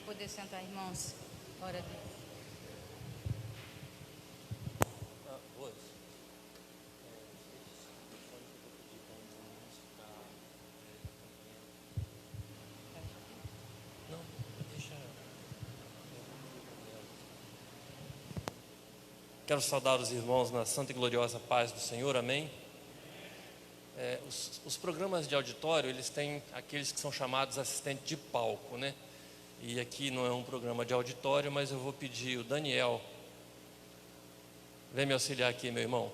Vamos poder sentar, irmãos. Glória a Deus. Quero saudar os irmãos na santa e gloriosa paz do Senhor, amém? Os programas de auditório, eles têm aqueles que são chamados assistentes de palco, né? E aqui não é um programa de auditório, mas eu vou pedir o Daniel. Vem me auxiliar aqui, meu irmão.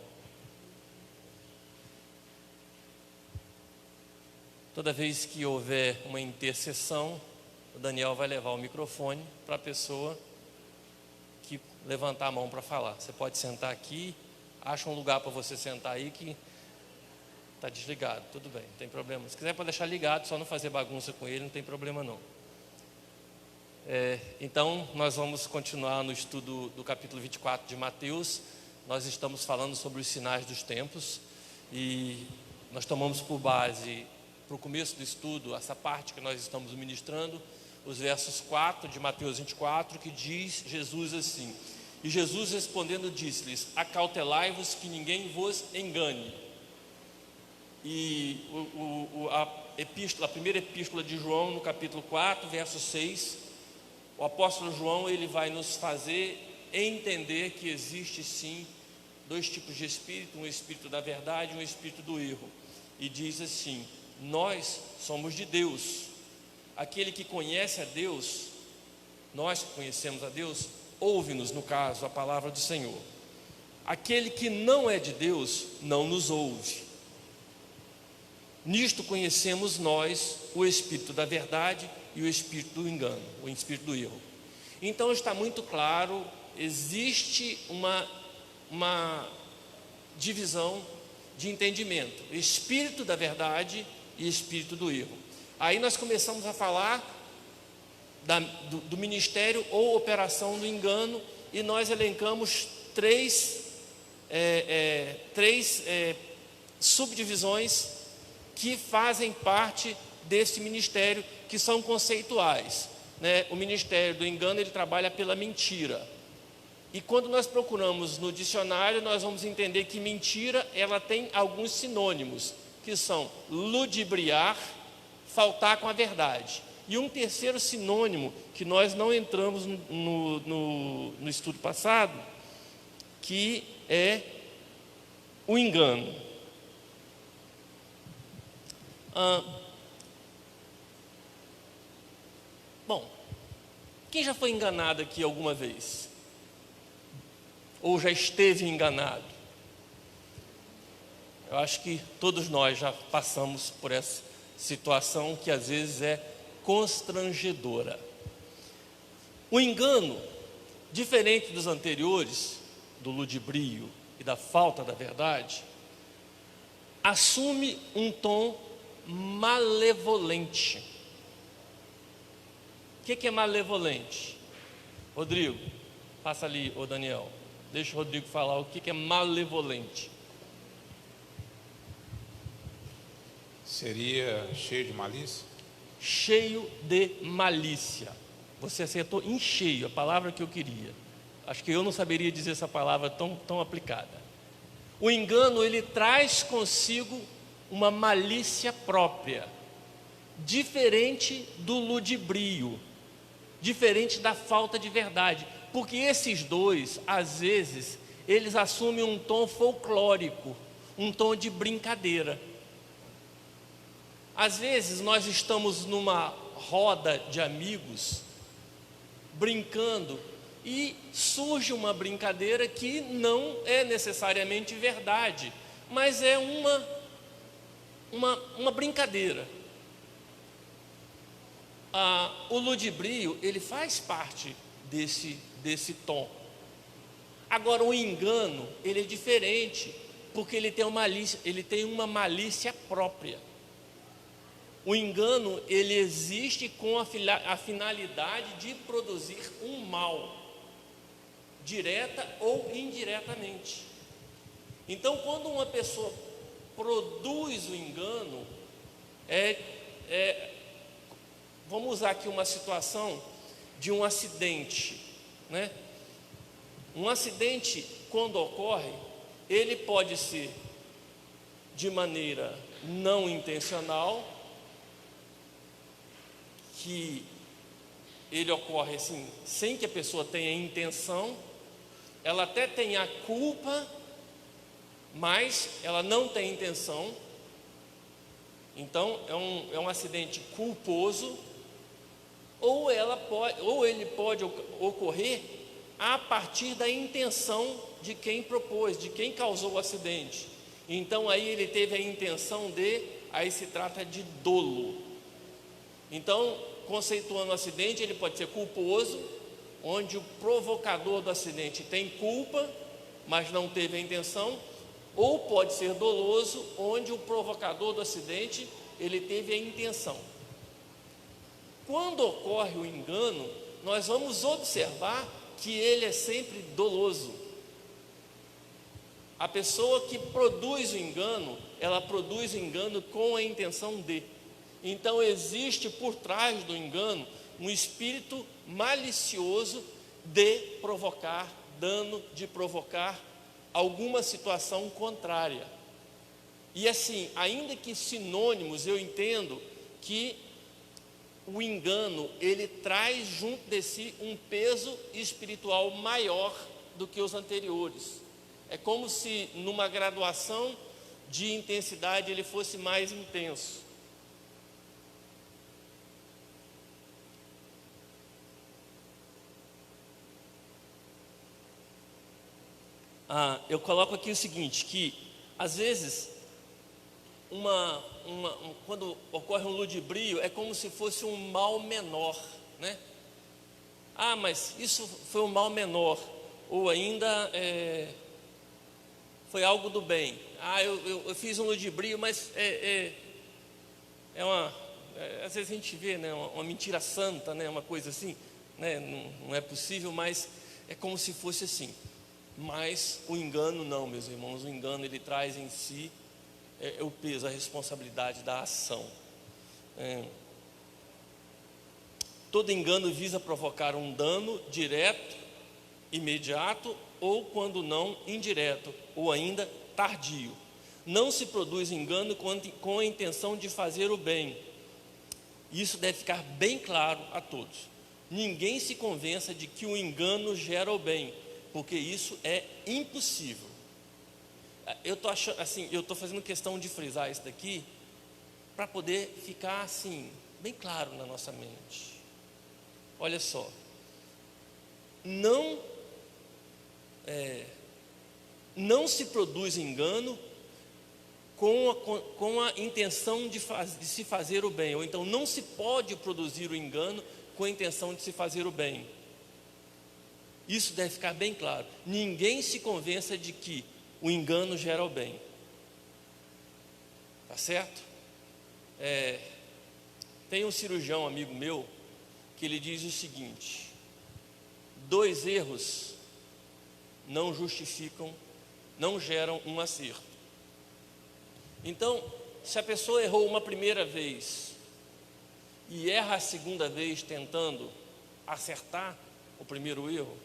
Toda vez que houver uma intercessão, o Daniel vai levar o microfone para a pessoa que levantar a mão para falar. Você pode sentar aqui, acha um lugar para você sentar aí que está desligado, tudo bem, não tem problema. Se quiser pode deixar ligado, só não fazer bagunça com ele, não tem problema não. Então, nós vamos continuar no estudo do capítulo 24 de Mateus. Nós estamos falando sobre os sinais dos tempos e nós tomamos por base, para o começo do estudo, essa parte que nós estamos ministrando, os versos 4 de Mateus 24, que diz Jesus assim: e Jesus respondendo disse-lhes: acautelai-vos que ninguém vos engane. E a primeira epístola de João, no capítulo 4, verso 6, o apóstolo João, ele vai nos fazer entender que existe sim dois tipos de espírito, um espírito da verdade e um espírito do erro. E diz assim: nós somos de Deus. Aquele que conhece a Deus, nós que conhecemos a Deus, ouve-nos, no caso, a palavra do Senhor. Aquele que não é de Deus, não nos ouve. Nisto conhecemos nós o espírito da verdade e o espírito do engano, o espírito do erro. Então está muito claro, existe uma divisão de entendimento: espírito da verdade e espírito do erro. Aí nós começamos a falar do ministério ou operação do engano, e nós elencamos três subdivisões que fazem parte desse ministério, que são conceituais, né? O ministério do engano, ele trabalha pela mentira. E quando nós procuramos no dicionário, nós vamos entender que mentira, ela tem alguns sinônimos, que são ludibriar, faltar com a verdade. E um terceiro sinônimo, que nós não entramos no estudo passado, que é o engano. Bom, quem já foi enganado aqui alguma vez? Ou já esteve enganado? Eu acho que todos nós já passamos por essa situação que às vezes é constrangedora. O engano, diferente dos anteriores, do ludibrio e da falta da verdade, assume um tom malevolente. O que é malevolente? Rodrigo, passa ali, ô Daniel, deixa o Rodrigo falar o que é malevolente. Seria cheio de malícia? Cheio de malícia. Você acertou em cheio, a palavra que eu queria. Acho que eu não saberia dizer essa palavra tão aplicada. O engano, ele traz consigo uma malícia própria, diferente do ludibrio, diferente da falta de verdade, porque esses dois, às vezes, eles assumem um tom folclórico, um tom de brincadeira. Às vezes nós estamos numa roda de amigos, brincando, e surge uma brincadeira que não é necessariamente verdade, mas é uma brincadeira. O ludibrio, ele faz parte desse tom. Agora, o engano, ele é diferente, porque ele tem uma malícia própria. O engano, ele existe com a finalidade de produzir um mal, direta ou indiretamente. Então, quando uma pessoa produz o engano, vamos usar aqui uma situação, de um acidente, né? Um acidente, quando ocorre, ele pode ser de maneira não intencional, que ele ocorre assim, sem que a pessoa tenha intenção, ela até tem a culpa, mas ela não tem intenção. Então é um acidente culposo, ou ele pode ocorrer a partir da intenção de quem propôs, de quem causou o acidente. Então aí ele teve a intenção aí se trata de dolo. Então, conceituando o acidente, ele pode ser culposo, onde o provocador do acidente tem culpa, mas não teve a intenção, ou pode ser doloso, onde o provocador do acidente, ele teve a intenção. Quando ocorre o engano, nós vamos observar que ele é sempre doloso. A pessoa que produz o engano, ela produz o engano com a intenção de. Então existe por trás do engano um espírito malicioso de provocar dano, de provocar alguma situação contrária. E assim, ainda que sinônimos, eu entendo que o engano, ele traz junto de si um peso espiritual maior do que os anteriores. É como se numa graduação de intensidade ele fosse mais intenso. Eu coloco aqui o seguinte, que às vezes quando ocorre um ludibrio, é como se fosse um mal menor, né? Mas isso foi um mal menor, ou ainda foi algo do bem. Eu fiz um ludibrio, mas às vezes a gente vê, né, uma mentira santa, né, uma coisa assim, né, não é possível, mas é como se fosse assim. Mas o engano não, meus irmãos, o engano ele traz em si o peso, a responsabilidade da ação. Todo engano visa provocar um dano direto, imediato, ou quando não, indireto, ou ainda tardio. Não se produz engano com a intenção de fazer o bem. Isso deve ficar bem claro a todos. Ninguém se convença de que o engano gera o bem, porque isso é impossível. Eu estou fazendo questão de frisar isso daqui para poder ficar assim bem claro na nossa mente. Olha só, não se produz engano com a intenção de se fazer o bem, ou então não se pode produzir o engano com a intenção de se fazer o bem. Isso deve ficar bem claro. Ninguém se convença de que o engano gera o bem. Tá certo? Tem um cirurgião amigo meu que ele diz o seguinte: 2 erros não justificam, não geram um acerto. Então, se a pessoa errou uma primeira vez e erra a segunda vez tentando acertar o primeiro erro,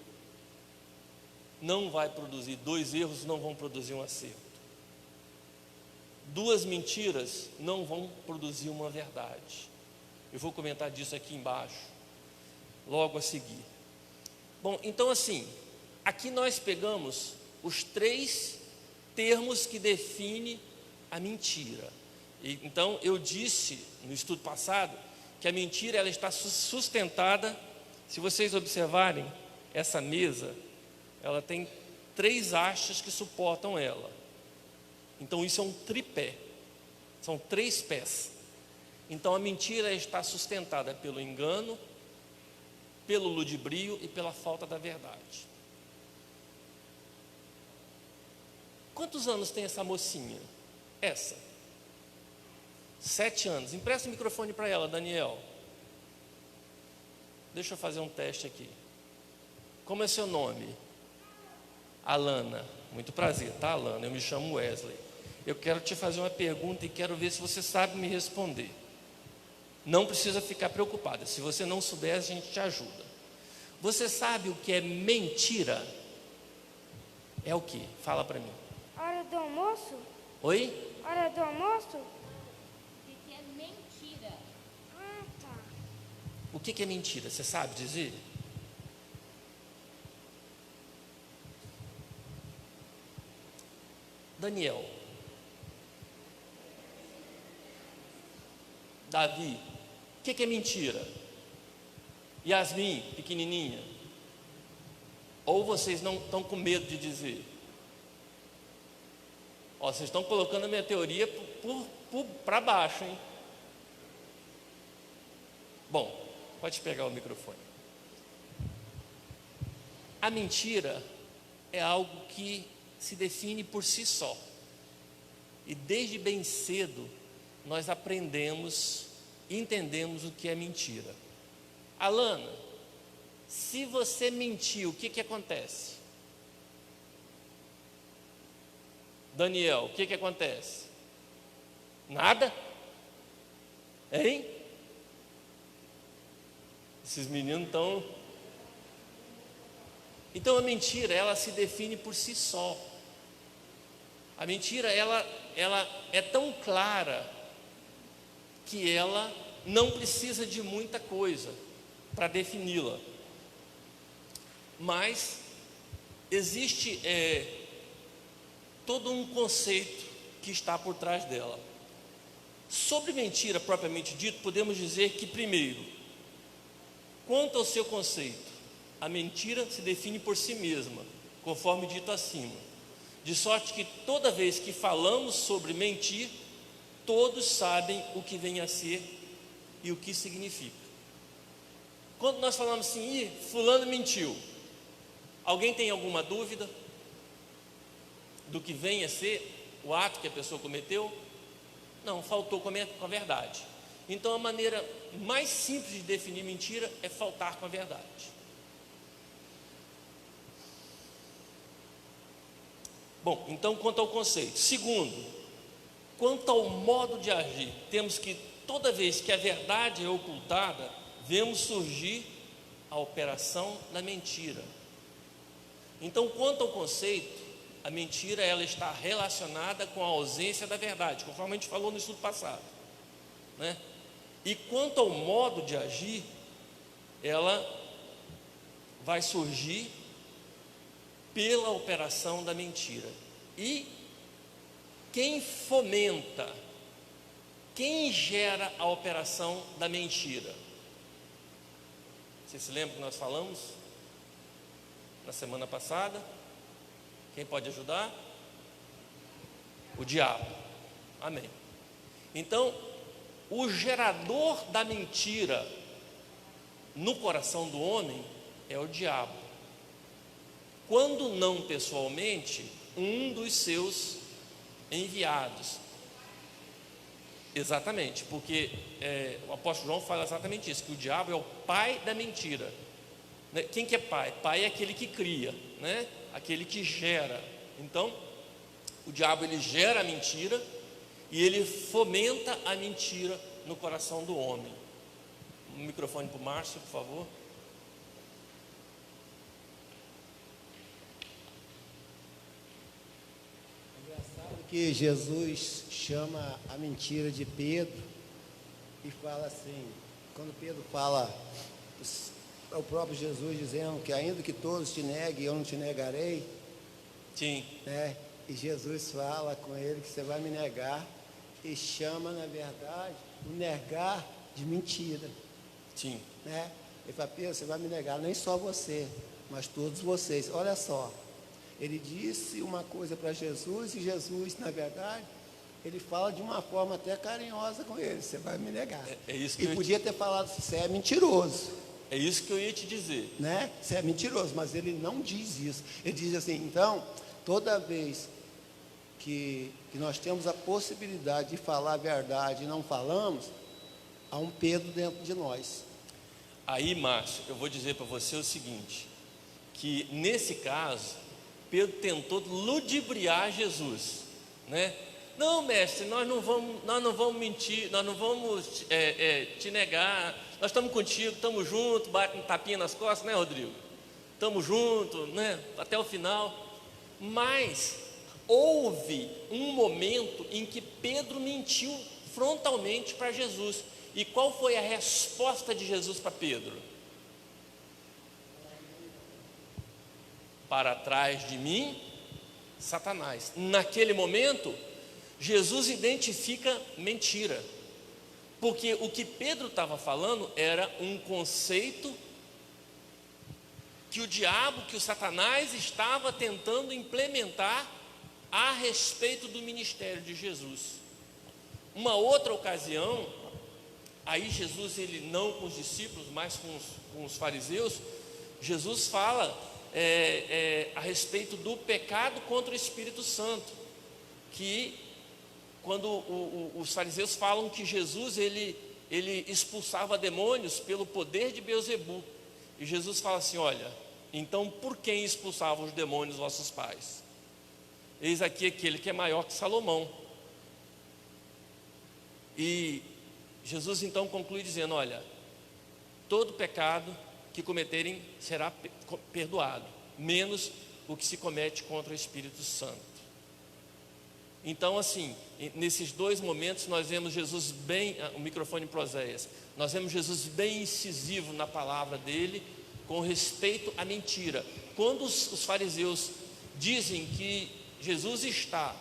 não vai produzir, 2 erros não vão produzir um acerto. 2 mentiras não vão produzir uma verdade. Eu vou comentar disso aqui embaixo, logo a seguir. Bom, então assim, aqui nós pegamos os 3 termos que definem a mentira. Então eu disse no estudo passado que a mentira ela está sustentada, se vocês observarem essa mesa, ela tem 3 hastes que suportam ela. Então isso é um tripé, são 3 pés. Então a mentira está sustentada pelo engano, pelo ludibrio e pela falta da verdade. Quantos anos tem essa mocinha? 7 anos. Empresta o microfone para ela, Daniel. Deixa eu fazer um teste aqui. Como é seu nome? Alana. Muito prazer, tá, Alana? Eu me chamo Wesley. Eu quero te fazer uma pergunta e quero ver se você sabe me responder. Não precisa ficar preocupada. Se você não souber, a gente te ajuda. Você sabe o que é mentira? É o que? Fala para mim. Hora do almoço? Oi? Hora do almoço? Que é mentira. Ah, tá. O que é mentira? Você sabe dizer? Daniel. Davi. O que é mentira? Yasmin, pequenininha. Ou vocês não estão com medo de dizer? Ó, vocês estão colocando a minha teoria para baixo, hein? Bom, pode pegar o microfone. A mentira é algo que se define por si só. E desde bem cedo nós aprendemos, entendemos o que é mentira. Alana, se você mentir, o que acontece? Daniel, o que acontece? Nada? Hein? Esses meninos estão... Então a mentira, ela se define por si só. A mentira, ela é tão clara que ela não precisa de muita coisa para defini-la. Mas existe todo um conceito que está por trás dela. Sobre mentira propriamente dito, podemos dizer que, primeiro, quanto ao seu conceito, a mentira se define por si mesma, conforme dito acima, de sorte que toda vez que falamos sobre mentir, todos sabem o que vem a ser e o que significa. Quando nós falamos assim, fulano mentiu, alguém tem alguma dúvida do que vem a ser o ato que a pessoa cometeu? Não, faltou com a verdade. Então a maneira mais simples de definir mentira é faltar com a verdade. Bom, então quanto ao conceito. Segundo, quanto ao modo de agir, temos que toda vez que a verdade é ocultada, vemos surgir a operação da mentira. Então, quanto ao conceito, a mentira ela está relacionada com a ausência da verdade, conforme a gente falou no estudo passado, né? E quanto ao modo de agir, ela vai surgir pela operação da mentira. E quem fomenta, quem gera a operação da mentira? Você se lembra que nós falamos na semana passada? Quem pode ajudar? O diabo. Amém. Então, o gerador da mentira no coração do homem é o diabo. Quando não pessoalmente, um dos seus enviados. Exatamente, porque o apóstolo João fala exatamente isso, que o diabo é o pai da mentira. Quem que é pai? Pai é aquele que cria, né? Aquele que gera. Então, o diabo ele gera a mentira e ele fomenta a mentira no coração do homem. Um microfone para o Márcio, por favor. Engraçado que Jesus chama a mentira de Pedro e fala assim, quando Pedro fala, é o próprio Jesus dizendo que ainda que todos te neguem, eu não te negarei. Sim. Né? E Jesus fala com ele que você vai me negar e chama, na verdade, o negar de mentira. Sim. Né? Ele fala, Pedro, você vai me negar, nem só você, mas todos vocês. Olha só, ele disse uma coisa para Jesus e Jesus, na verdade, ele fala de uma forma até carinhosa com ele, você vai me negar. É isso que e podia ter falado, você é mentiroso. É isso que eu ia te dizer. Né? Você é mentiroso, mas ele não diz isso. Ele diz assim, então, toda vez que nós temos a possibilidade de falar a verdade e não falamos, há um Pedro dentro de nós. Aí, Márcio, eu vou dizer para você o seguinte, que nesse caso, Pedro tentou ludibriar Jesus, né? Não, mestre, nós não vamos mentir, nós não vamos te negar, nós estamos contigo, estamos juntos, bate um tapinha nas costas, né, Rodrigo? Estamos juntos, né, até o final. Mas houve um momento em que Pedro mentiu frontalmente para Jesus. E qual foi a resposta de Jesus para Pedro? Para trás de mim, Satanás. Naquele momento, Jesus identifica mentira. Porque o que Pedro estava falando era um conceito que o diabo, que o Satanás estava tentando implementar a respeito do ministério de Jesus. Uma outra ocasião, aí Jesus, ele não com os discípulos, mas com os fariseus, Jesus fala a respeito do pecado contra o Espírito Santo, que quando os fariseus falam que Jesus ele expulsava demônios pelo poder de Beelzebu, e Jesus fala assim: olha, então por quem expulsavam os demônios vossos pais? Eis aqui aquele que é maior que Salomão. E Jesus então conclui dizendo: olha, todo pecado que cometerem será perdoado, menos o que se comete contra o Espírito Santo. Então, assim, nesses dois momentos nós vemos Jesus bem, o microfone para Oséias, nós vemos Jesus bem incisivo na palavra dele com respeito à mentira. Quando os fariseus dizem que Jesus está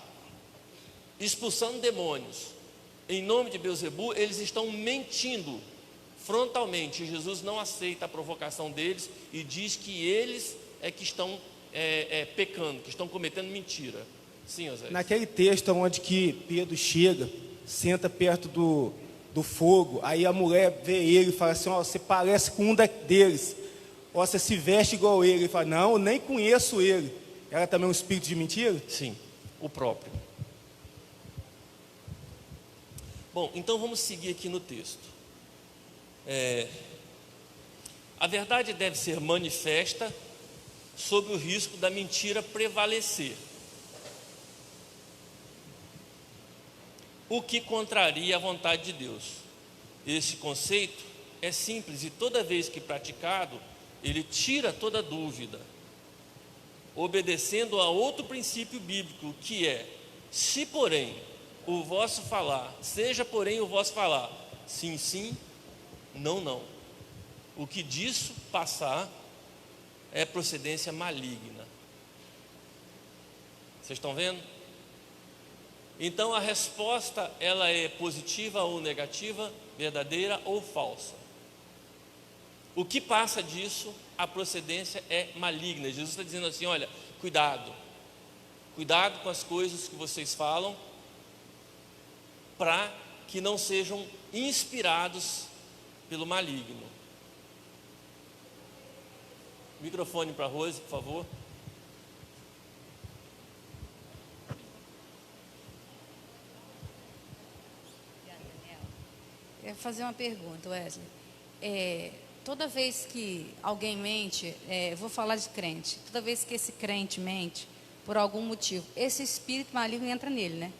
expulsando demônios em nome de Beelzebu, eles estão mentindo frontalmente. Jesus não aceita a provocação deles e diz que eles é que estão pecando, que estão cometendo mentira. Sim, Oséias. Naquele texto onde que Pedro chega, senta perto do fogo, aí a mulher vê ele e fala assim: ó, você parece com um deles, ó, você se veste igual ele. Ele fala: não, eu nem conheço ele. Era também um espírito de mentira? Sim, o próprio. Bom, então vamos seguir aqui no texto. A verdade deve ser manifesta sob o risco da mentira prevalecer, o que contraria a vontade de Deus. Esse conceito é simples e toda vez que praticado, ele tira toda dúvida, obedecendo a outro princípio bíblico, que é: se porém o vosso falar, seja porém o vosso falar, sim, sim, não, não. O que disso passar é procedência maligna. Vocês estão vendo? Então a resposta, ela é positiva ou negativa, verdadeira ou falsa. O que passa disso, a procedência é maligna. Jesus está dizendo assim: olha, cuidado com as coisas que vocês falam, para que não sejam inspirados pelo maligno. Microfone para a Rose, por favor. Eu ia fazer uma pergunta, Wesley. Toda vez que alguém mente, vou falar de crente, toda vez que esse crente mente, por algum motivo, esse espírito maligno entra nele, né?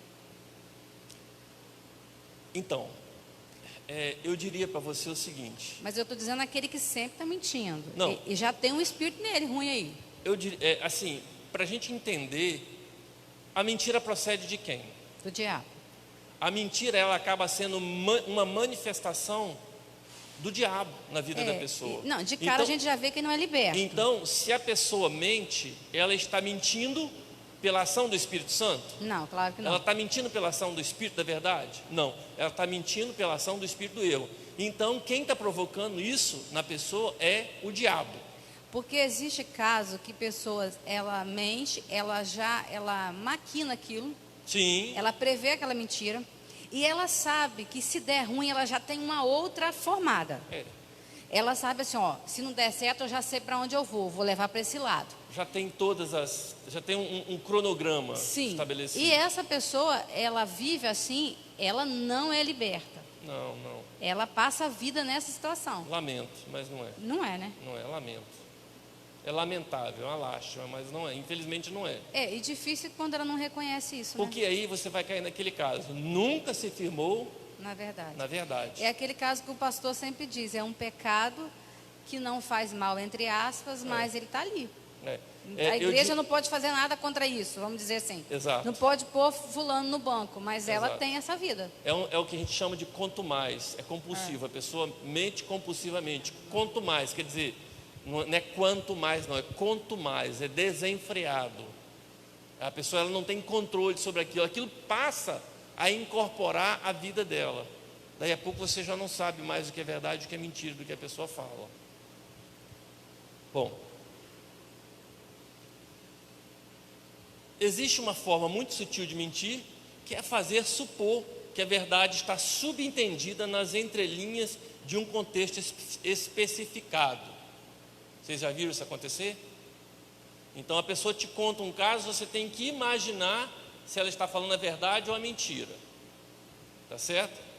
Então, eu diria para você o seguinte. Mas eu estou dizendo aquele que sempre está mentindo. Não. E já tem um espírito nele, ruim aí. Eu diria, assim, para a gente entender, a mentira procede de quem? Do diabo. A mentira, ela acaba sendo uma manifestação do diabo na vida da pessoa. Não, de cara então, a gente já vê que não é liberto. Então, se a pessoa mente, ela está mentindo pela ação do Espírito Santo? Não, claro que não. Ela está mentindo pela ação do Espírito da verdade? Não, ela está mentindo pela ação do Espírito do erro. Então, quem está provocando isso na pessoa é o diabo. Porque existe caso que pessoas, ela mente, ela maquina aquilo, Sim. ela prevê aquela mentira, e ela sabe que se der ruim, ela já tem uma outra formada. Ela sabe assim, ó, se não der certo, eu já sei para onde eu vou levar para esse lado. Já tem já tem um cronograma estabelecido. E essa pessoa, ela vive assim, ela não é liberta. Não. Ela passa a vida nessa situação. Lamento, mas não é. Não é, né? Não é, lamento. É lamentável, é uma lástima, mas não é. Infelizmente não é. E difícil quando ela não reconhece isso, Porque aí você vai cair naquele caso. Nunca se firmou na verdade. na verdade. É aquele caso que o pastor sempre diz, é um pecado que não faz mal, entre aspas, mas ele está ali. É. A igreja não pode fazer nada contra isso, vamos dizer assim. Exato. Não pode pôr fulano no banco, mas ela Exato. tem essa vida. É o que a gente chama de quanto mais, é compulsivo, a pessoa mente compulsivamente. Quanto mais, quer dizer, não é quanto mais, não, é quanto mais, é desenfreado. A pessoa ela não tem controle sobre aquilo passa a incorporar a vida dela. Daí a pouco você já não sabe mais o que é verdade, o que é mentira, do que a pessoa fala. Bom, existe uma forma muito sutil de mentir, que é fazer supor que a verdade está subentendida nas entrelinhas de um contexto especificado. Vocês já viram isso acontecer? Então a pessoa te conta um caso, você tem que imaginar se ela está falando a verdade ou a mentira. Tá certo?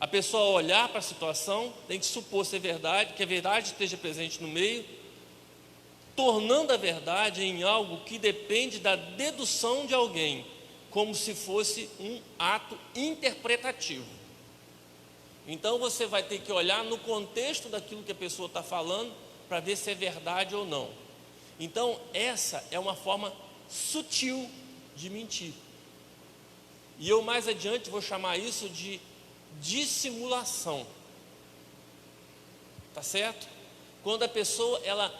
A pessoa olhar para a situação, tem que supor ser verdade, que a verdade esteja presente no meio, tornando a verdade em algo que depende da dedução de alguém, como se fosse um ato interpretativo. Então você vai ter que olhar no contexto daquilo que a pessoa está falando, para ver se é verdade ou não. Então essa é uma forma sutil de mentir. E eu mais adiante vou chamar isso de dissimulação. Tá certo? Quando a pessoa ela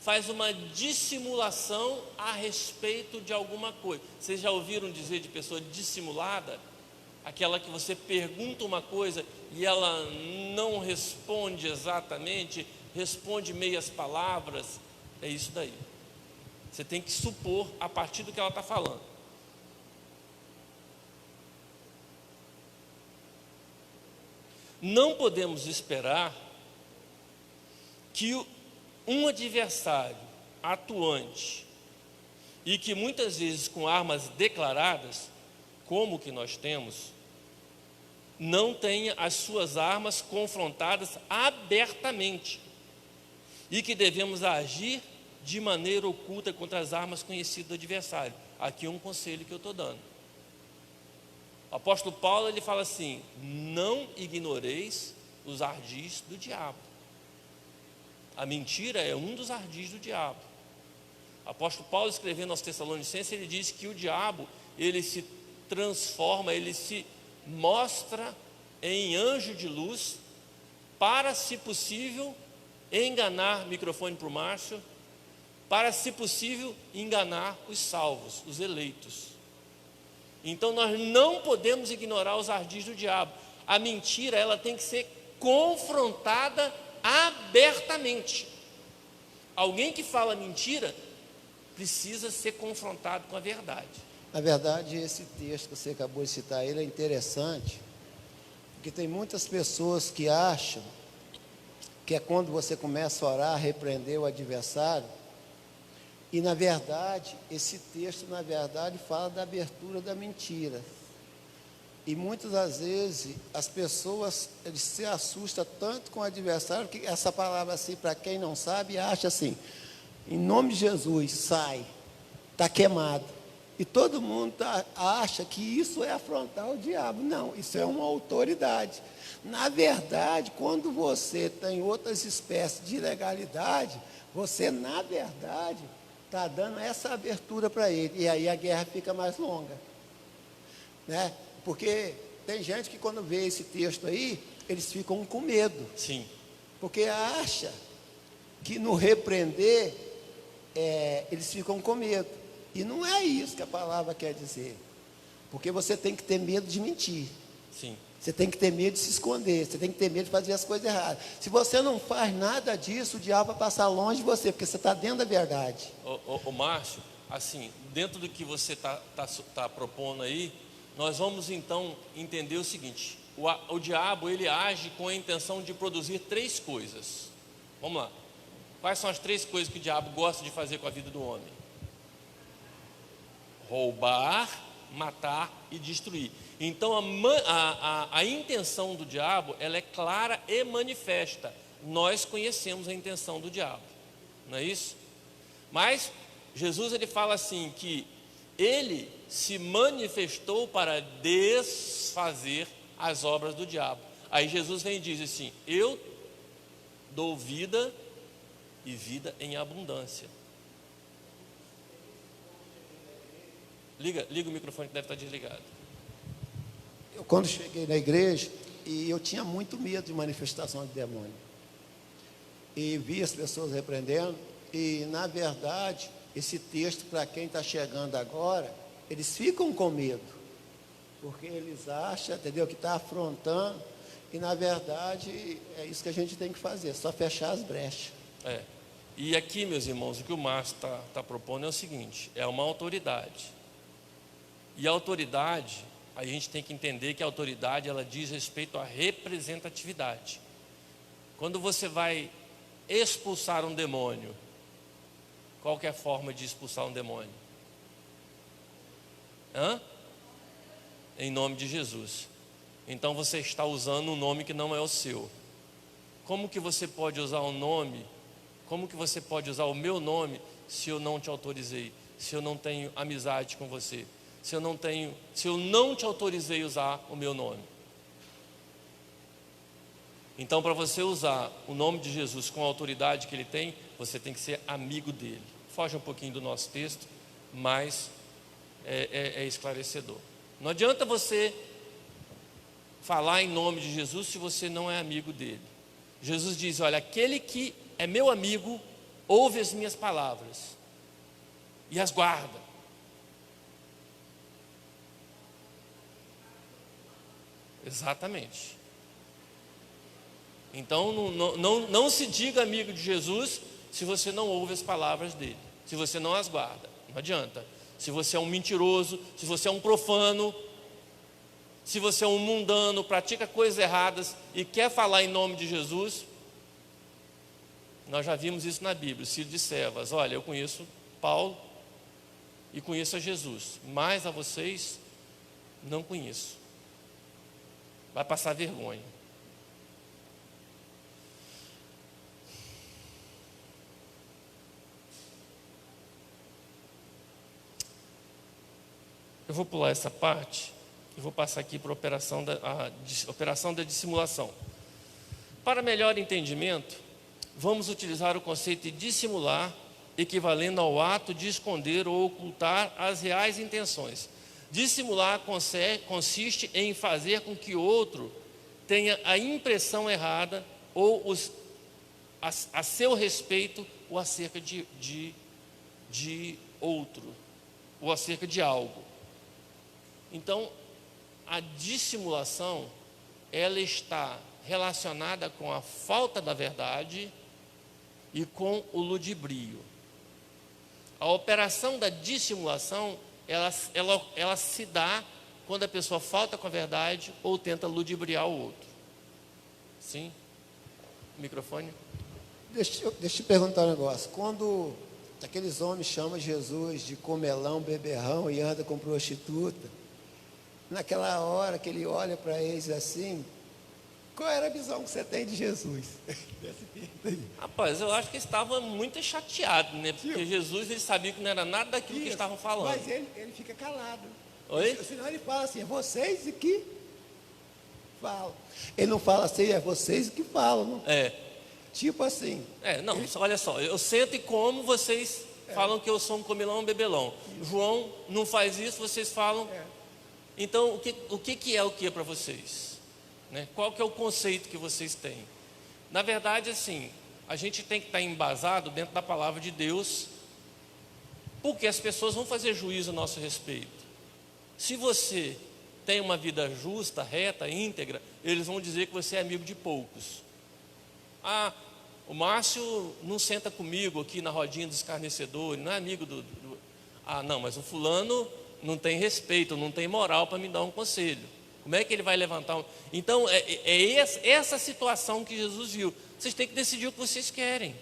faz uma dissimulação a respeito de alguma coisa. Vocês já ouviram dizer de pessoa dissimulada? Aquela que você pergunta uma coisa e ela não responde exatamente, responde meias palavras. É isso daí. Você tem que supor a partir do que ela está falando. Não podemos esperar que um adversário atuante e que muitas vezes com armas declaradas, como o que nós temos, não tenha as suas armas confrontadas abertamente e que devemos agir de maneira oculta contra as armas conhecidas do adversário. Aqui é um conselho que eu estou dando. O apóstolo Paulo ele fala assim: não ignoreis os ardis do diabo. A mentira é um dos ardis do diabo. O apóstolo Paulo, escrevendo aos Tessalonicenses, ele diz que o diabo ele se transforma, ele se mostra em anjo de luz para, se possível, enganar, microfone para o Márcio, para, se possível, enganar os salvos, os eleitos. Então nós não podemos ignorar os ardis do diabo. A mentira ela tem que ser confrontada abertamente. Alguém que fala mentira precisa ser confrontado com a verdade. Na verdade, esse texto que você acabou de citar, ele é interessante, porque tem muitas pessoas que acham que é quando você começa a orar, repreender o adversário, e na verdade, esse texto, na verdade, fala da abertura da mentira. E muitas das vezes, as pessoas, eles se assustam tanto com o adversário, que essa palavra assim, para quem não sabe, acha assim, em nome de Jesus, sai, está queimado. E todo mundo acha que isso é afrontar o diabo. Não, isso é uma autoridade. Na verdade, quando você tem outras espécies de ilegalidade, você, na verdade, está dando essa abertura para ele. E aí a guerra fica mais longa. Né? Porque tem gente que quando vê esse texto aí, eles ficam com medo. Sim. Porque acha que no repreender, eles ficam com medo. E não é isso que a palavra quer dizer. Porque você tem que ter medo de mentir. Sim. Você tem que ter medo de se esconder. Você tem que ter medo de fazer as coisas erradas. Se você não faz nada disso, o diabo vai passar longe de você, porque você está dentro da verdade. Ô Márcio, assim, dentro do que você tá propondo aí, nós vamos então entender o seguinte: o diabo ele age com a intenção de produzir 3 coisas. Vamos lá. Quais são as 3 coisas que o diabo gosta de fazer com a vida do homem? Roubar, matar e destruir. Então a intenção do diabo ela é clara e manifesta. Nós conhecemos a intenção do diabo, não é isso? Mas Jesus ele fala assim que ele se manifestou para desfazer as obras do diabo. Aí Jesus vem e diz assim: eu dou vida e vida em abundância. Liga o microfone que deve estar desligado. Eu, quando cheguei na igreja, e eu tinha muito medo de manifestação de demônio. E vi as pessoas repreendendo, e na verdade, esse texto, para quem está chegando agora, eles ficam com medo, porque eles acham, entendeu, que está afrontando, e na verdade é isso que a gente tem que fazer, só fechar as brechas. E aqui, meus irmãos, o que o Márcio está propondo é o seguinte: é uma autoridade. E a autoridade, a gente tem que entender que a autoridade, ela diz respeito à representatividade. Quando você vai expulsar um demônio, qual que é a forma de expulsar um demônio? Em nome de Jesus. Então você está usando um nome que não é o seu. Como que você pode usar um nome? Como que você pode usar o meu nome se eu não te autorizei? Se eu não tenho amizade com você? Se eu não te autorizei a usar o meu nome? Então, para você usar o nome de Jesus com a autoridade que ele tem, você tem que ser amigo dele. Foge um pouquinho do nosso texto, mas é esclarecedor. Não adianta você falar em nome de Jesus se você não é amigo dele. Jesus diz: olha, aquele que é meu amigo ouve as minhas palavras e as guarda. Exatamente. Então não se diga amigo de Jesus se você não ouve as palavras dele, se você não as guarda. Não adianta. Se você é um mentiroso, se você é um profano, se você é um mundano, pratica coisas erradas e quer falar em nome de Jesus, nós já vimos isso na Bíblia. Ciro de Servas: olha, eu conheço Paulo e conheço a Jesus, mas a vocês não conheço. Vai passar vergonha. Eu vou pular essa parte e vou passar aqui para a operação da dissimulação. Para melhor entendimento, vamos utilizar o conceito de dissimular, equivalendo ao ato de esconder ou ocultar as reais intenções. Dissimular consiste em fazer com que o outro tenha a impressão errada ou a seu respeito ou acerca de outro, ou acerca de algo. Então, a dissimulação, ela está relacionada com a falta da verdade e com o ludibrio. A operação da dissimulação, ela se dá quando a pessoa falta com a verdade ou tenta ludibriar o outro. Sim? Microfone? Deixa eu te perguntar um negócio. Quando aqueles homens chamam Jesus de comelão, beberrão e anda com prostituta, naquela hora que ele olha para eles assim, qual era a visão que você tem de Jesus? Rapaz, eu acho que estava muito chateado, né? Porque Jesus, ele sabia que não era nada daquilo que estavam falando. Mas ele fica calado. Oi? Senão ele fala assim: é vocês que falam. Ele não fala assim: é vocês que falam. Não? Tipo assim. Não, olha só, eu sento e como, vocês falam que eu sou um comilão, um bebelão. João não faz isso, vocês falam. Então, o que é o que para vocês? Né? Qual que é o conceito que vocês têm? Na verdade, assim, a gente tem que estar embasado dentro da palavra de Deus, porque as pessoas vão fazer juízo a nosso respeito. Se você tem uma vida justa, reta, íntegra, eles vão dizer que você é amigo de poucos. Ah, o Márcio não senta comigo aqui na rodinha dos escarnecedores, não é amigo Ah, não, mas o fulano não tem respeito, não tem moral para me dar um conselho. Como é que ele vai levantar Então, essa situação que Jesus viu. Vocês têm que decidir o que vocês querem.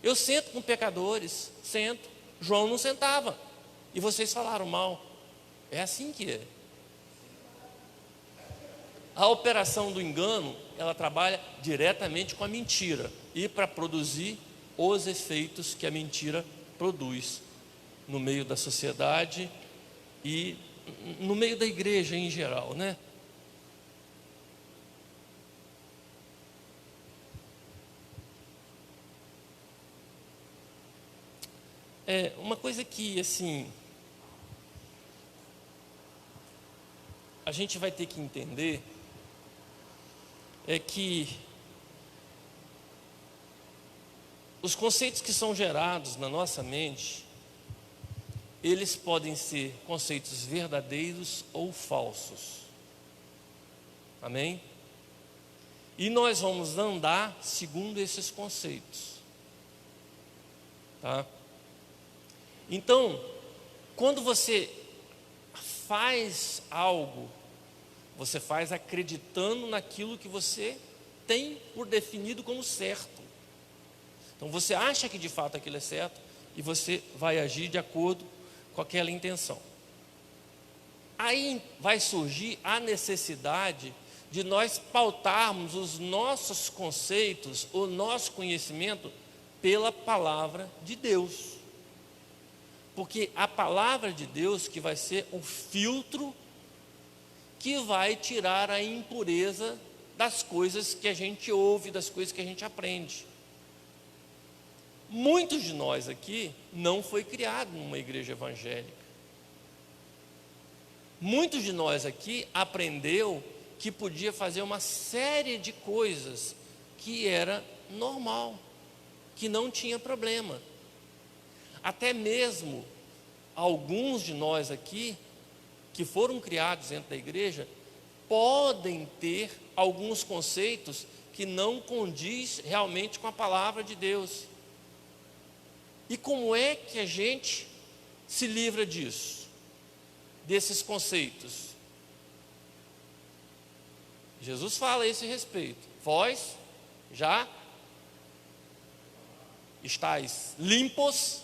Eu sento com pecadores, sento. João não sentava. E vocês falaram mal. É assim que é. A operação do engano, ela trabalha diretamente com a mentira. E para produzir os efeitos que a mentira produz no meio da sociedade e no meio da igreja em geral, né? É uma coisa que, assim, a gente vai ter que entender é que os conceitos que são gerados na nossa mente, eles podem ser conceitos verdadeiros ou falsos. Amém? E nós vamos andar segundo esses conceitos. Tá? Então, quando você faz algo, você faz acreditando naquilo que você tem por definido como certo. Então você acha que de fato aquilo é certo e você vai agir de acordo com aquela intenção. Aí vai surgir a necessidade de nós pautarmos os nossos conceitos, o nosso conhecimento pela palavra de Deus. Porque a palavra de Deus que vai ser um filtro que vai tirar a impureza das coisas que a gente ouve, das coisas que a gente aprende. Muitos de nós aqui não foi criado numa igreja evangélica. Muitos de nós aqui aprendeu que podia fazer uma série de coisas que era normal, que não tinha problema. Até mesmo alguns de nós aqui, que foram criados dentro da igreja, podem ter alguns conceitos que não condiz realmente com a palavra de Deus. E como é que a gente se livra disso? Desses conceitos? Jesus fala a esse respeito. Vós já estáis limpos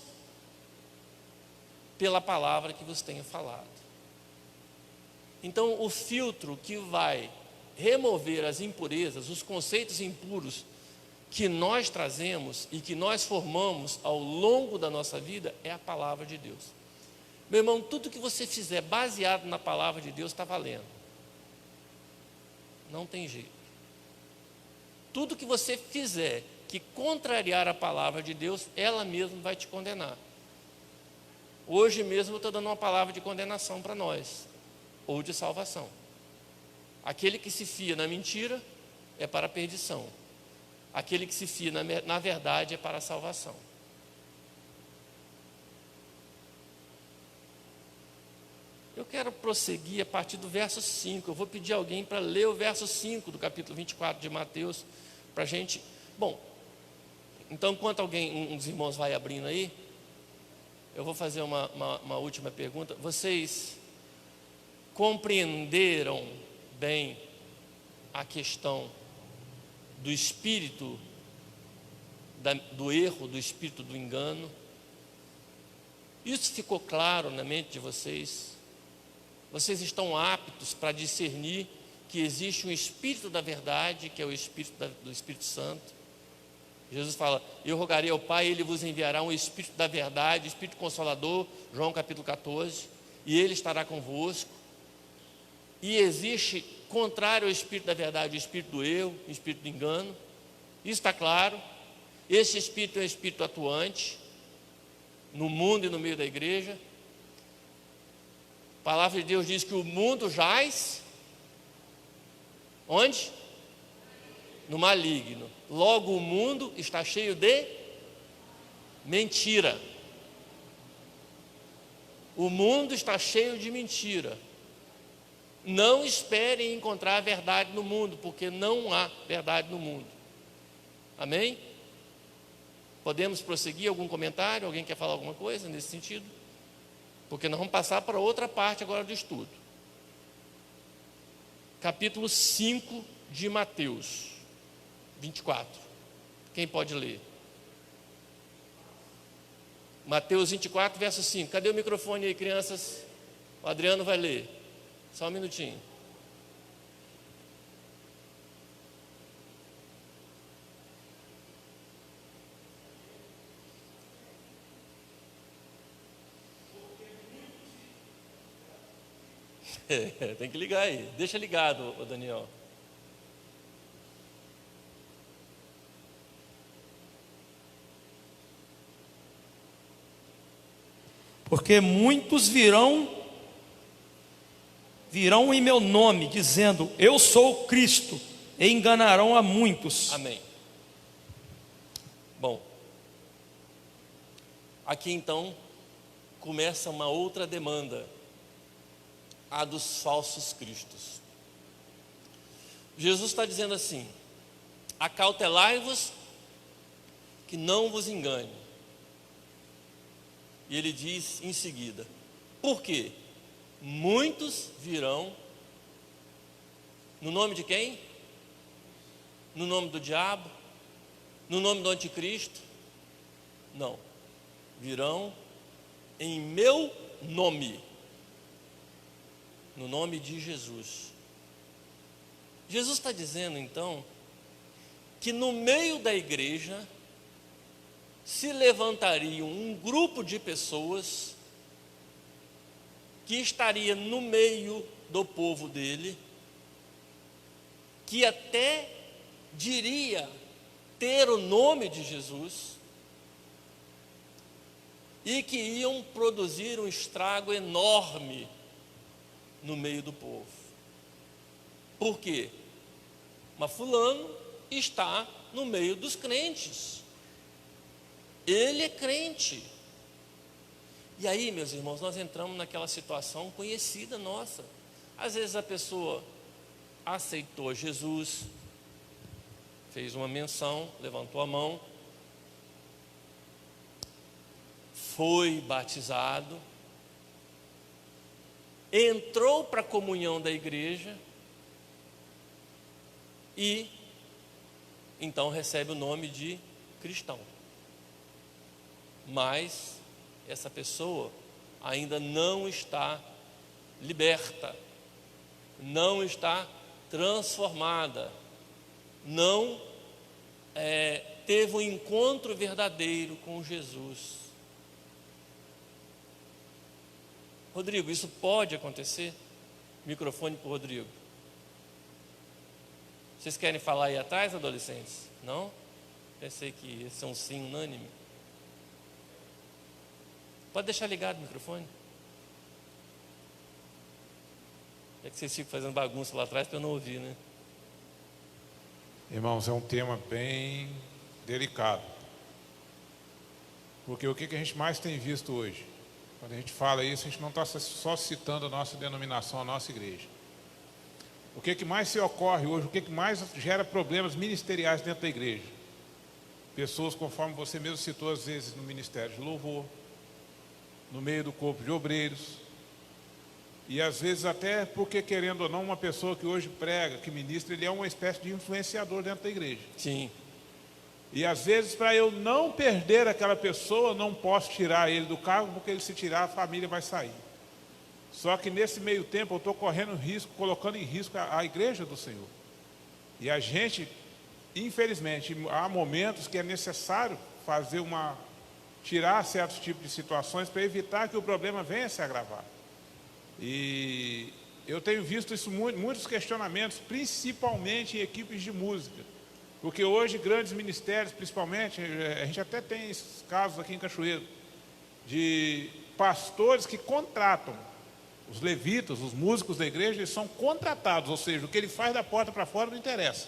pela palavra que vos tenho falado. Então, o filtro que vai remover as impurezas, os conceitos impuros que nós trazemos e que nós formamos ao longo da nossa vida é a palavra de Deus. Meu irmão, tudo que você fizer baseado na palavra de Deus está valendo. Não tem jeito. Tudo que você fizer que contrariar a palavra de Deus, ela mesma vai te condenar. Hoje mesmo eu estou dando uma palavra de condenação para nós, ou de salvação. Aquele que se fia na mentira é para a perdição. Aquele que se fia na verdade é para a salvação. Eu quero prosseguir a partir do verso 5. Eu vou pedir a alguém para ler o verso 5 do capítulo 24 de Mateus, para a gente... Bom, então enquanto alguém, um dos irmãos vai abrindo aí, eu vou fazer uma última pergunta. Vocês compreenderam bem a questão do espírito do erro, do espírito do engano? Isso ficou claro na mente de vocês? Vocês estão aptos para discernir que existe um espírito da verdade, que é o espírito do Espírito Santo? Jesus fala: eu rogarei ao Pai, Ele vos enviará um Espírito da verdade, Espírito Consolador, João capítulo 14, e Ele estará convosco. E existe, contrário ao Espírito da verdade, o Espírito do erro, o Espírito do engano. Isso está claro. Esse Espírito é um Espírito atuante no mundo e no meio da igreja. A palavra de Deus diz que o mundo jaz onde? No maligno. Logo o mundo está cheio de mentira. O mundo está cheio de mentira. Não esperem encontrar a verdade no mundo, porque não há verdade no mundo. Amém? Podemos prosseguir? Algum comentário? Alguém quer falar alguma coisa nesse sentido? Porque nós vamos passar para outra parte agora do estudo. Capítulo 5 de Mateus 24. Quem pode ler? Mateus 24, verso 5. Cadê o microfone aí, crianças? O Adriano vai ler. Só um minutinho. Tem que ligar aí. Deixa ligado, ô Daniel. Porque muitos virão em meu nome, dizendo: eu sou o Cristo, e enganarão a muitos. Amém. Bom, aqui então começa uma outra demanda, a dos falsos cristos. Jesus está dizendo assim: acautelai-vos que não vos engane. E ele diz em seguida: por quê? Muitos virão no nome de quem? No nome do diabo? No nome do anticristo? Não. Virão em meu nome. No nome de Jesus. Jesus está dizendo então que no meio da igreja se levantaria um grupo de pessoas que estaria no meio do povo dele, que até diria ter o nome de Jesus, e que iam produzir um estrago enorme no meio do povo. Por quê? Mas fulano está no meio dos crentes. Ele é crente. E aí, meus irmãos, nós entramos naquela situação conhecida nossa. Às vezes a pessoa aceitou Jesus, fez uma menção, levantou a mão, foi batizado, entrou para a comunhão da igreja e então recebe o nome de cristão. Mas essa pessoa ainda não está liberta, não está transformada, não teve um encontro verdadeiro com Jesus. Rodrigo, isso pode acontecer? Microfone para o Rodrigo. Vocês querem falar aí atrás, adolescentes? Não? Pensei que esse é um sim unânime. Pode deixar ligado o microfone. É que vocês ficam fazendo bagunça lá atrás para eu não ouvir, né? Irmãos, é um tema bem delicado. Porque o que a gente mais tem visto hoje? Quando a gente fala isso, a gente não está só citando a nossa denominação, a nossa igreja. O que mais se ocorre hoje, o que mais gera problemas ministeriais dentro da igreja? Pessoas, conforme você mesmo citou, às vezes no ministério de louvor, no meio do corpo de obreiros, e às vezes até porque, querendo ou não, uma pessoa que hoje prega, que ministra, ele é uma espécie de influenciador dentro da igreja. Sim. E às vezes, para eu não perder aquela pessoa, não posso tirar ele do cargo, porque ele se tirar, a família vai sair. Só que nesse meio tempo eu estou correndo risco, colocando em risco a igreja do Senhor. E a gente, infelizmente, há momentos que é necessário fazer tirar certos tipos de situações para evitar que o problema venha a se agravar. E eu tenho visto isso, muitos questionamentos, principalmente em equipes de música. Porque hoje grandes ministérios, principalmente, a gente até tem esses casos aqui em Cachoeiro, de pastores que contratam os levitas, os músicos da igreja, eles são contratados, ou seja, o que ele faz da porta para fora não interessa.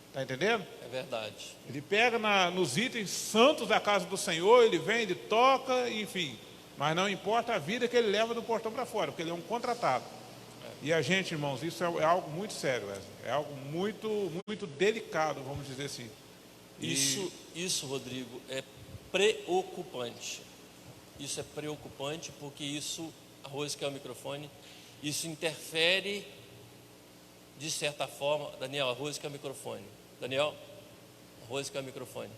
Está entendendo? É verdade. Ele pega nos itens santos da casa do Senhor, ele vem, ele toca, enfim. Mas não importa a vida que ele leva do portão para fora, porque ele é um contratado. E a gente, irmãos, isso é algo muito sério, Wesley. É algo muito, muito delicado, vamos dizer assim. Isso, Rodrigo, é preocupante. Isso é preocupante porque isso, Arroz que é o microfone, isso interfere de certa forma. Daniel, Arroz que é o microfone. Daniel, Arroz que é o microfone.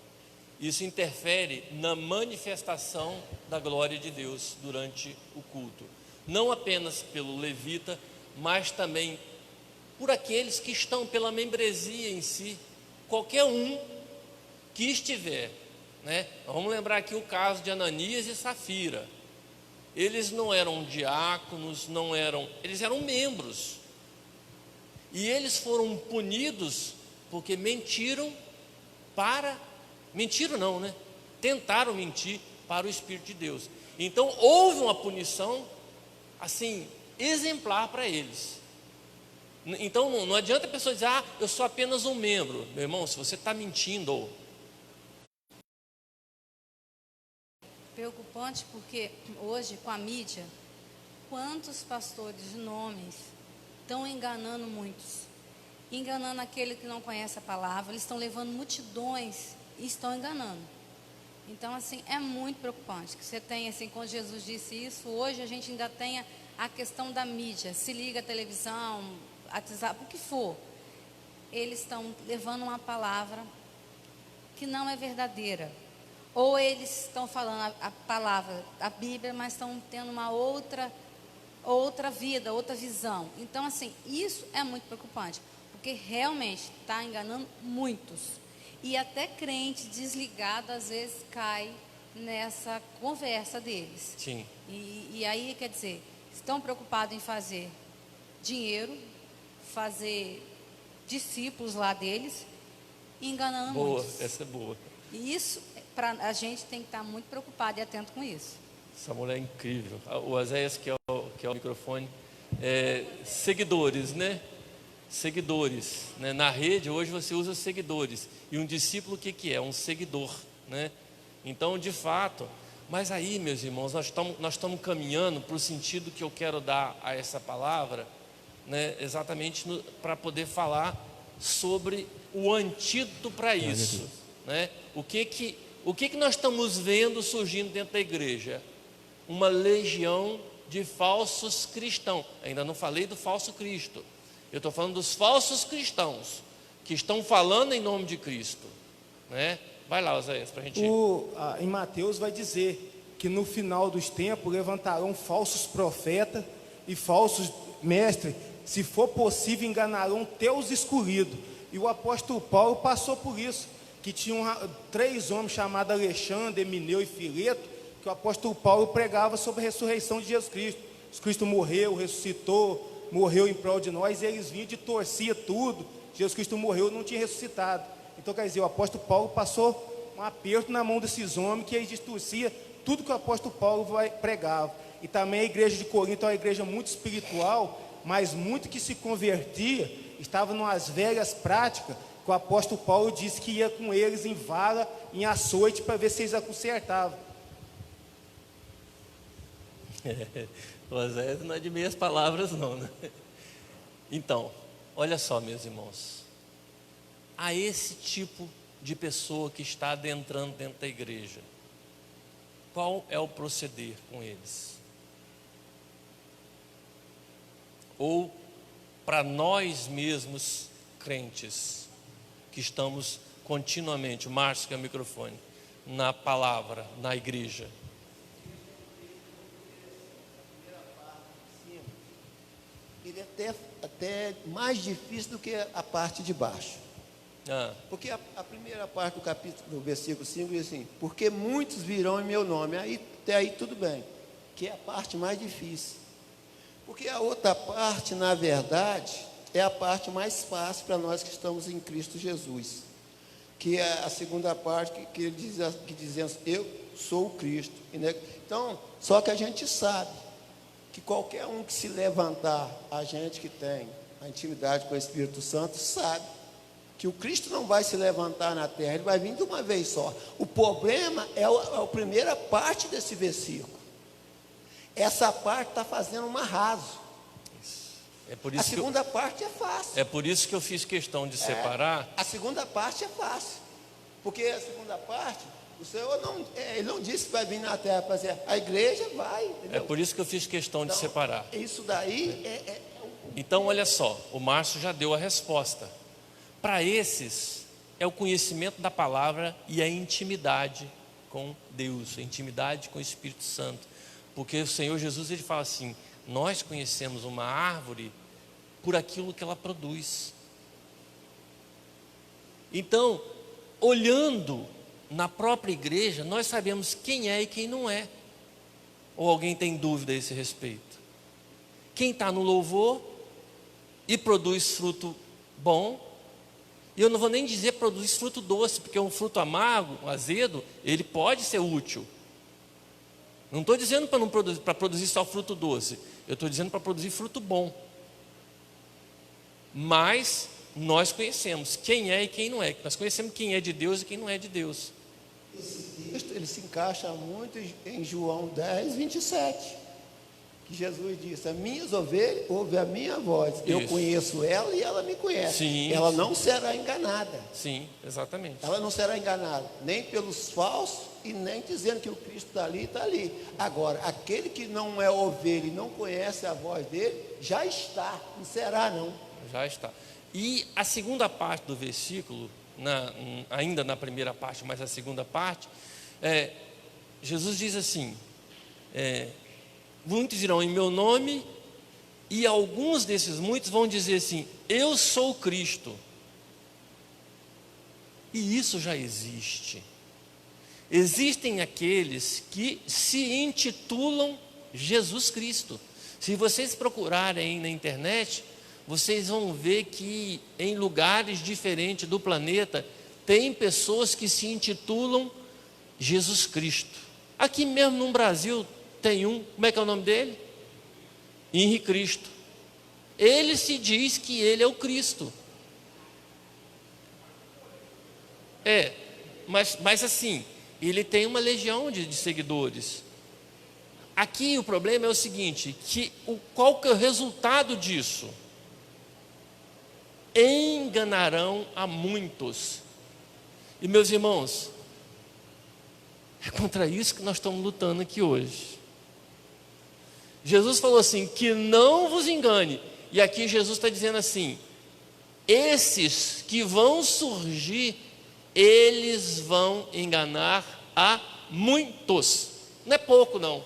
Isso interfere na manifestação da glória de Deus durante o culto. Não apenas pelo levita, mas também por aqueles que estão pela membresia em si. Qualquer um que estiver, né? Vamos lembrar aqui o caso de Ananias e Safira. eles não eram diáconos, eles eram membros. E eles foram punidos porque mentiram não, né? Tentaram mentir para o Espírito de Deus. Então houve uma punição assim exemplar para eles. Então não adianta a pessoa dizer, eu sou apenas um membro. Meu irmão, se você está mentindo, Preocupante porque hoje com a mídia, quantos pastores de nomes estão enganando muitos, enganando aquele que não conhece a palavra, eles estão levando multidões e estão enganando. Então assim, é muito preocupante que você tenha assim, quando Jesus disse isso, hoje a gente ainda tenha a questão da mídia, se liga a televisão, WhatsApp, o que for, eles estão levando uma palavra que não é verdadeira. Ou eles estão falando a palavra, a Bíblia, mas estão tendo uma outra vida, outra visão. Então, assim, isso é muito preocupante, porque realmente está enganando muitos. E até crente desligado, às vezes, cai nessa conversa deles. sim, E aí, quer dizer, estão preocupados em fazer dinheiro, fazer discípulos lá deles, enganando boa, muitos. essa é boa. E isso, a gente tem que estar muito preocupado e atento com isso. Essa mulher é incrível. O Oséias, que é o microfone, seguidores, né? Seguidores, né? Na rede hoje você usa seguidores. E um discípulo o que é? Um seguidor, né? Então, de fato, mas aí, meus irmãos, nós estamos caminhando para o sentido que eu quero dar a essa palavra, né? Exatamente para poder falar sobre o antídoto para isso, né? O que nós estamos vendo surgindo dentro da igreja? Uma legião de falsos cristãos. Ainda não falei do falso Cristo. Eu estou falando dos falsos cristãos que estão falando em nome de Cristo, né? Vai lá, Oséias, para a gente... Em Mateus vai dizer que no final dos tempos levantarão falsos profetas e falsos mestres, se for possível enganarão teus escolhidos. E o apóstolo Paulo passou por isso, que tinham 3 homens chamados Alexandre, Emineu e Fileto, que o apóstolo Paulo pregava sobre a ressurreição de Jesus Cristo. Jesus Cristo morreu, ressuscitou, morreu em prol de nós, e eles vinham de torcia tudo. Jesus Cristo morreu, não tinha ressuscitado. Então, quer dizer, o apóstolo Paulo passou um aperto na mão desses homens, que eles distorciam tudo que o apóstolo Paulo pregava. E também a igreja de Corinto é uma igreja muito espiritual, mas muito que se convertia, estava nas velhas práticas, que o apóstolo Paulo disse que ia com eles em vara, em açoite, para ver se eles a consertavam. O Oséias não é de meias palavras não, né? Então, olha só, meus irmãos, há esse tipo de pessoa que está adentrando dentro da igreja. Qual é o proceder com eles? Ou para nós mesmos crentes, que estamos continuamente, o Márcio que é o microfone, na palavra, na igreja. Ele é até mais difícil do que a parte de baixo. Porque a primeira parte do capítulo, do versículo 5, diz assim: porque muitos virão em meu nome. Até aí tudo bem, que é a parte mais difícil. Porque a outra parte, na verdade, é a parte mais fácil para nós que estamos em Cristo Jesus. Que é a segunda parte que ele diz, eu sou o Cristo. Então, só que a gente sabe que qualquer um que se levantar, a gente que tem a intimidade com o Espírito Santo, sabe que o Cristo não vai se levantar na terra, ele vai vir de uma vez só. O problema é a primeira parte desse versículo. Essa parte está fazendo um arraso. A segunda parte é fácil. É por isso que eu fiz questão de separar. A segunda parte é fácil. Porque a segunda parte, o Senhor ele não disse que vai vir na terra para fazer. A igreja vai. Entendeu? É por isso que eu fiz questão de separar. Isso daí Então, olha só, o Márcio já deu a resposta. Para esses, é o conhecimento da palavra e a intimidade com Deus, a intimidade com o Espírito Santo. Porque o Senhor Jesus, ele fala assim: nós conhecemos uma árvore por aquilo que ela produz. Então, olhando na própria igreja, nós sabemos quem é e quem não é. Ou alguém tem dúvida a esse respeito? Quem está no louvor e produz fruto bom, e eu não vou nem dizer produz fruto doce, porque um fruto amargo, um azedo, ele pode ser útil. Não estou dizendo para produzir só fruto doce, eu estou dizendo para produzir fruto bom. Mas nós conhecemos quem é e quem não é. Nós conhecemos quem é de Deus e quem não é de Deus. Esse texto ele se encaixa muito em João 10, 27. Que Jesus disse: as minhas ovelhas ouvem a minha voz. Eu Isso. conheço ela e ela me conhece. Sim. Ela não será enganada. Sim, exatamente. Ela não será enganada, nem pelos falsos e nem dizendo que o Cristo está ali, está ali. Agora, aquele que não é ovelha e não conhece a voz dele, já está, não será não. Já está. E a segunda parte do versículo, ainda na primeira parte, mas a segunda parte, Jesus diz assim, muitos irão em meu nome, e alguns desses muitos vão dizer assim, eu sou Cristo. E isso já existe. Existem aqueles que se intitulam Jesus Cristo. Se vocês procurarem na internet, vocês vão ver que em lugares diferentes do planeta tem pessoas que se intitulam Jesus Cristo. Aqui mesmo no Brasil tem um, como é que é o nome dele? Henri Cristo. Ele se diz que ele é o Cristo. Mas assim, ele tem uma legião de seguidores. Aqui o problema é o seguinte, qual que é o resultado disso? Enganarão a muitos. E meus irmãos, é contra isso que nós estamos lutando aqui hoje. Jesus falou assim, que não vos engane. E aqui Jesus está dizendo assim, esses que vão surgir, eles vão enganar a muitos. Não é pouco não.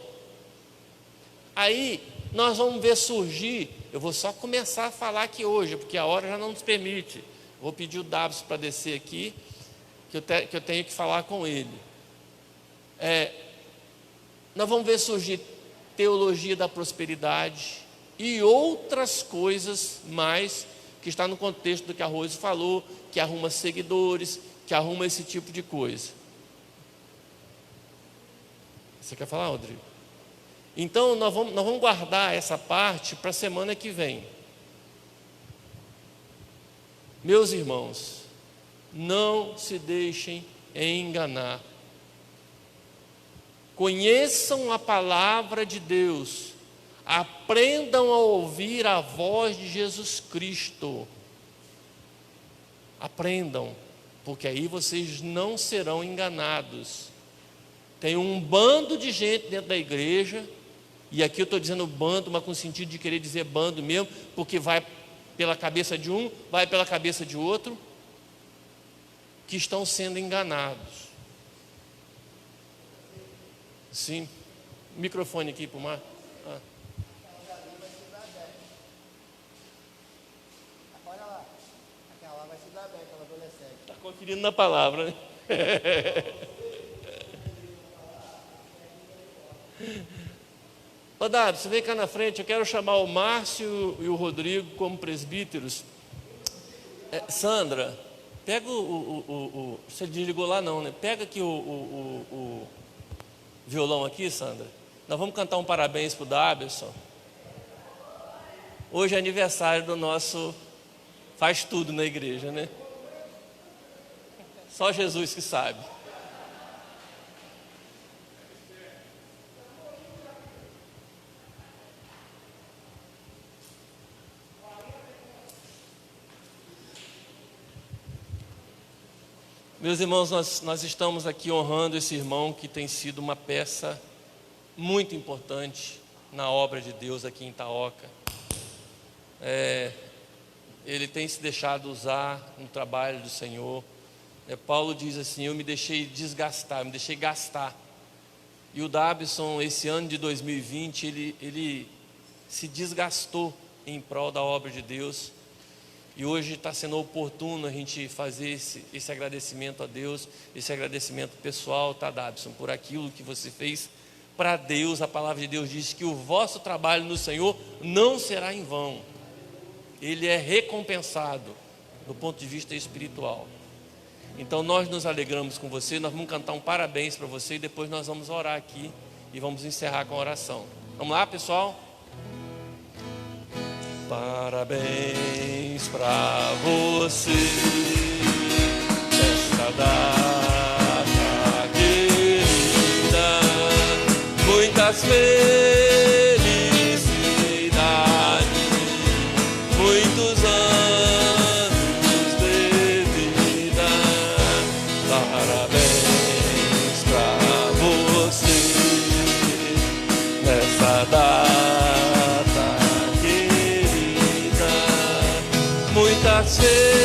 Aí nós vamos ver surgir, eu vou só começar a falar aqui hoje, porque a hora já não nos permite. Vou pedir o Dabs para descer aqui, que eu tenho que falar com ele. Nós vamos ver surgir teologia da prosperidade e outras coisas mais, que está no contexto do que a Rose falou, que arruma seguidores, que arruma esse tipo de coisa. Você quer falar, Rodrigo? Então, nós vamos guardar essa parte para a semana que vem. Meus irmãos, não se deixem enganar. Conheçam a palavra de Deus. Aprendam a ouvir a voz de Jesus Cristo. Aprendam, porque aí vocês não serão enganados. Tem um bando de gente dentro da igreja, e aqui eu estou dizendo bando, mas com o sentido de querer dizer bando mesmo, porque vai pela cabeça de um, vai pela cabeça de outro, que estão sendo enganados. Sim, microfone aqui para o Mar. Olha lá, aquela vai se dar bem, aquela adolescente. Está conferindo na palavra, né? Ô Dado, você vem cá na frente, eu quero chamar o Márcio e o Rodrigo como presbíteros. Sandra, pega você desligou lá não, né? Pega aqui o violão aqui, Sandra. Nós vamos cantar um parabéns para o Daberson. Hoje é aniversário do nosso faz tudo na igreja, né? Só Jesus que sabe. Meus irmãos, nós estamos aqui honrando esse irmão que tem sido uma peça muito importante na obra de Deus aqui em Itaoca. Ele tem se deixado usar no trabalho do Senhor. Paulo diz assim, eu me deixei desgastar, me deixei gastar. E o Dabson, esse ano de 2020, ele se desgastou em prol da obra de Deus. E hoje está sendo oportuno a gente fazer esse agradecimento a Deus, esse agradecimento pessoal, tá, Dabson, por aquilo que você fez Para Deus, a palavra de Deus diz que o vosso trabalho no Senhor não será em vão. Ele é recompensado do ponto de vista espiritual. Então nós nos alegramos com você, nós vamos cantar um parabéns para você e depois nós vamos orar aqui e vamos encerrar com a oração. Vamos lá, pessoal? Parabéns para você nesta data querida, muitas felicidades, muitos anos de vida. Parabéns para você nessa data querida, muitas felicidades,